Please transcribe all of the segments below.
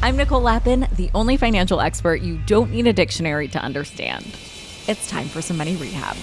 I'm Nicole Lappin, the only financial expert you don't need a dictionary to understand. It's time for some money rehab.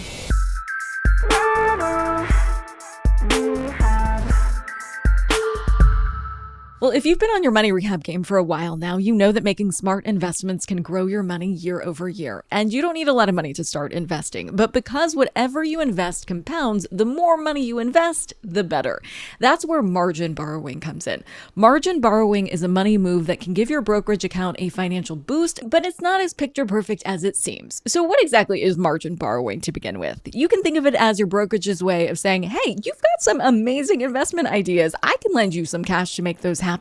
Well, if you've been on your money rehab game for a while now, you know that making smart investments can grow your money year over year. And you don't need a lot of money to start investing. But because whatever you invest compounds, the more money you invest, the better. That's where margin borrowing comes in. Margin borrowing is a money move that can give your brokerage account a financial boost, but it's not as picture perfect as it seems. So what exactly is margin borrowing to begin with? You can think of it as your brokerage's way of saying, hey, you've got some amazing investment ideas. I can lend you some cash to make those happen.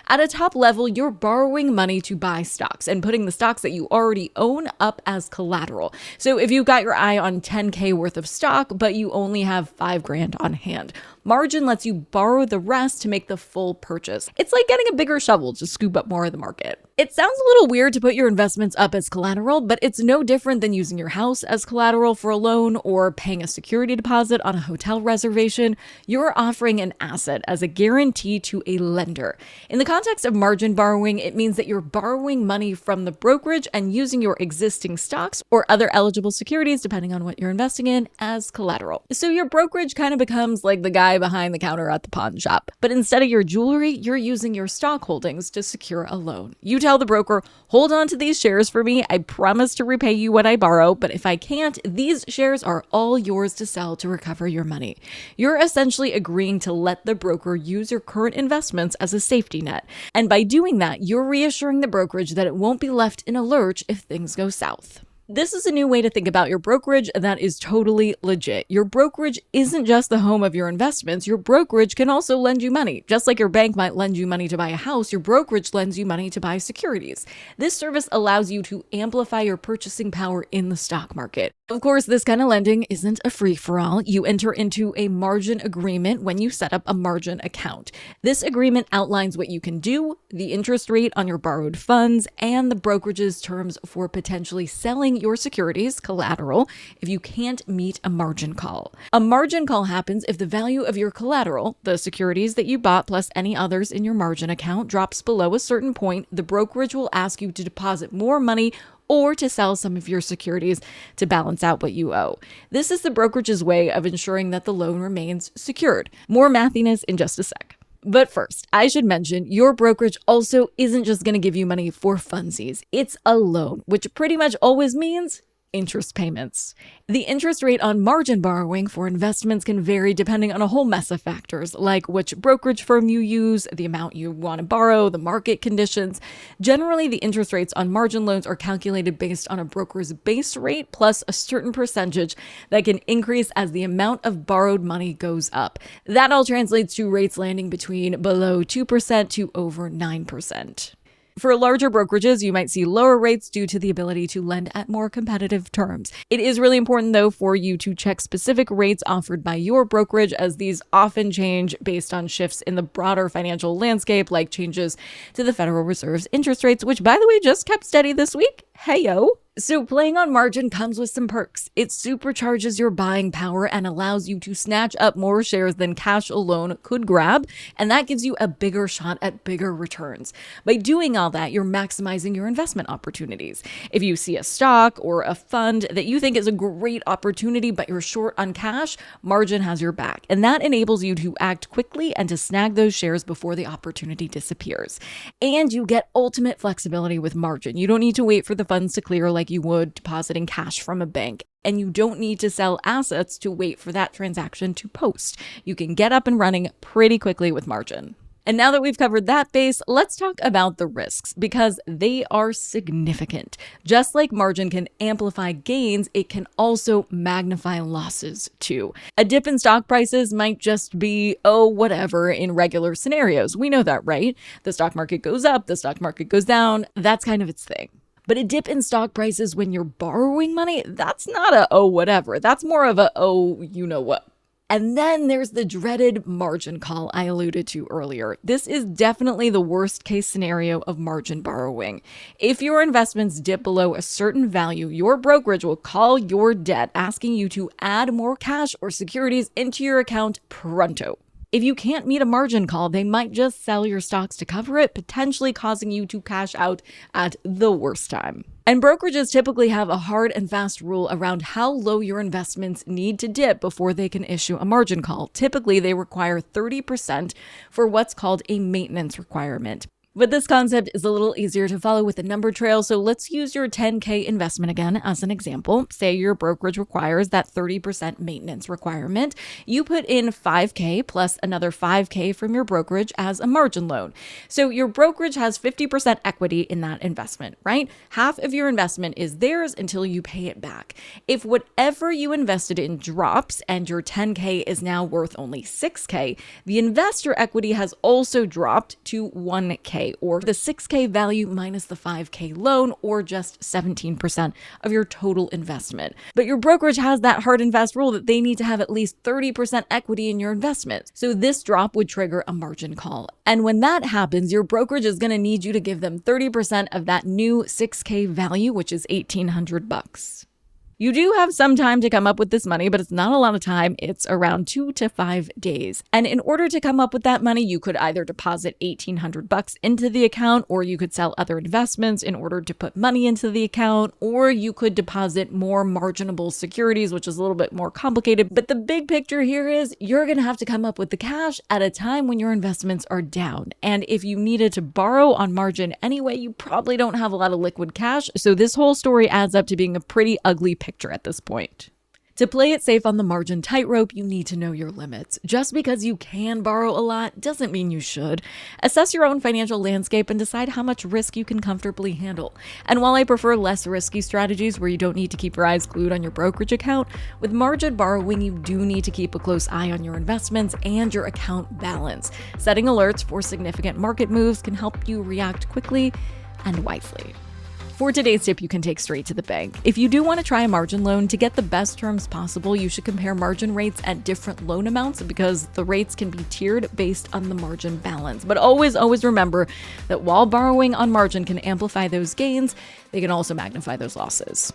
At a top level, you're borrowing money to buy stocks and putting the stocks that you already own up as collateral. So if you've got your eye on 10K worth of stock, but you only have $5,000 on hand, margin lets you borrow the rest to make the full purchase. It's like getting a bigger shovel to scoop up more of the market. It sounds a little weird to put your investments up as collateral, but it's no different than using your house as collateral for a loan or paying a security deposit on a hotel reservation. You're offering an asset as a guarantee to a lender. In the context of margin borrowing, it means that you're borrowing money from the brokerage and using your existing stocks or other eligible securities, depending on what you're investing in, as collateral. So your brokerage kind of becomes like the guy behind the counter at the pawn shop. But instead of your jewelry, you're using your stock holdings to secure a loan. You tell the broker, hold on to these shares for me. I promise to repay you what I borrow, but if I can't, these shares are all yours to sell to recover your money. You're essentially agreeing to let the broker use your current investments as a safety net. And by doing that, you're reassuring the brokerage that it won't be left in a lurch if things go south. This is a new way to think about your brokerage that is totally legit. Your brokerage isn't just the home of your investments. Your brokerage can also lend you money. Just like your bank might lend you money to buy a house, your brokerage lends you money to buy securities. This service allows you to amplify your purchasing power in the stock market. Of course, this kind of lending isn't a free-for-all. You enter into a margin agreement when you set up a margin account. This agreement outlines what you can do, the interest rate on your borrowed funds, and the brokerage's terms for potentially selling your securities, collateral, if you can't meet a margin call. A margin call happens if the value of your collateral, the securities that you bought plus any others in your margin account, drops below a certain point. The brokerage will ask you to deposit more money or to sell some of your securities to balance out what you owe. This is the brokerage's way of ensuring that the loan remains secured. More mathiness in just a sec. But first, I should mention your brokerage also isn't just going to give you money for funsies. It's a loan, which pretty much always means interest payments. The interest rate on margin borrowing for investments can vary depending on a whole mess of factors, like which brokerage firm you use, the amount you want to borrow, the market conditions. Generally, the interest rates on margin loans are calculated based on a broker's base rate plus a certain percentage that can increase as the amount of borrowed money goes up. That all translates to rates landing between below 2% to over 9%. For larger brokerages, you might see lower rates due to the ability to lend at more competitive terms. It is really important, though, for you to check specific rates offered by your brokerage, as these often change based on shifts in the broader financial landscape, like changes to the Federal Reserve's interest rates, which, by the way, just kept steady this week. Hey-yo. So playing on margin comes with some perks. It supercharges your buying power and allows you to snatch up more shares than cash alone could grab, and that gives you a bigger shot at bigger returns. By doing all that, you're maximizing your investment opportunities. If you see a stock or a fund that you think is a great opportunity but you're short on cash, margin has your back, and that enables you to act quickly and to snag those shares before the opportunity disappears. And you get ultimate flexibility with margin. You don't need to wait for the funds to clear like you would depositing cash from a bank. And you don't need to sell assets to wait for that transaction to post. You can get up and running pretty quickly with margin. And now that we've covered that base, let's talk about the risks, because they are significant. Just like margin can amplify gains, it can also magnify losses too. A dip in stock prices might just be, whatever in regular scenarios. We know that, right? The stock market goes up, the stock market goes down. That's kind of its thing. But a dip in stock prices when you're borrowing money, that's not a whatever. That's more of a you know what. And then there's the dreaded margin call I alluded to earlier. This is definitely the worst case scenario of margin borrowing. If your investments dip below a certain value, your brokerage will call your debt asking you to add more cash or securities into your account pronto. If you can't meet a margin call, they might just sell your stocks to cover it, potentially causing you to cash out at the worst time. And brokerages typically have a hard and fast rule around how low your investments need to dip before they can issue a margin call. Typically, they require 30% for what's called a maintenance requirement. But this concept is a little easier to follow with a number trail, so let's use your 10K investment again as an example. Say your brokerage requires that 30% maintenance requirement. You put in 5K plus another 5K from your brokerage as a margin loan. So your brokerage has 50% equity in that investment, right? Half of your investment is theirs until you pay it back. If whatever you invested in drops and your 10K is now worth only 6K, the investor equity has also dropped to 1K. Or the 6K value minus the 5K loan, or just 17% of your total investment. But your brokerage has that hard and fast rule that they need to have at least 30% equity in your investment. So this drop would trigger a margin call. And when that happens, your brokerage is going to need you to give them 30% of that new 6K value, which is $1,800. You do have some time to come up with this money, but it's not a lot of time. It's around 2 to 5 days. And in order to come up with that money, you could either deposit $1,800 into the account, or you could sell other investments in order to put money into the account, or you could deposit more marginable securities, which is a little bit more complicated. But the big picture here is you're going to have to come up with the cash at a time when your investments are down. And if you needed to borrow on margin anyway, you probably don't have a lot of liquid cash. So this whole story adds up to being a pretty ugly picture at this point. To play it safe on the margin tightrope, you need to know your limits. Just because you can borrow a lot doesn't mean you should. Assess your own financial landscape and decide how much risk you can comfortably handle. And while I prefer less risky strategies where you don't need to keep your eyes glued on your brokerage account, with margin borrowing, you do need to keep a close eye on your investments and your account balance. Setting alerts for significant market moves can help you react quickly and wisely. For today's tip, you can take straight to the bank. If you do want to try a margin loan, to get the best terms possible, you should compare margin rates at different loan amounts because the rates can be tiered based on the margin balance. But always remember that while borrowing on margin can amplify those gains, they can also magnify those losses.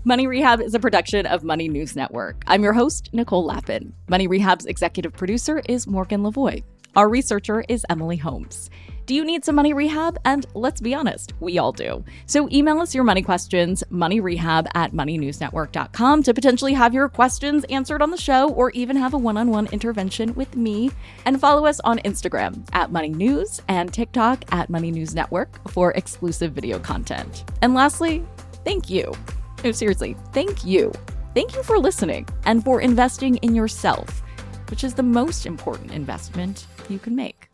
Money Rehab is a production of Money News Network. I'm your host, Nicole Lappin. Money Rehab's executive producer is Morgan Lavoie. Our researcher is Emily Holmes. Do you need some money rehab? And let's be honest, we all do. So email us your money questions, moneyrehab@moneynewsnetwork.com, to potentially have your questions answered on the show or even have a one-on-one intervention with me. And follow us on Instagram @moneynews and TikTok @moneynewsnetwork for exclusive video content. And lastly, thank you. No, seriously, thank you. Thank you for listening and for investing in yourself, which is the most important investment you can make.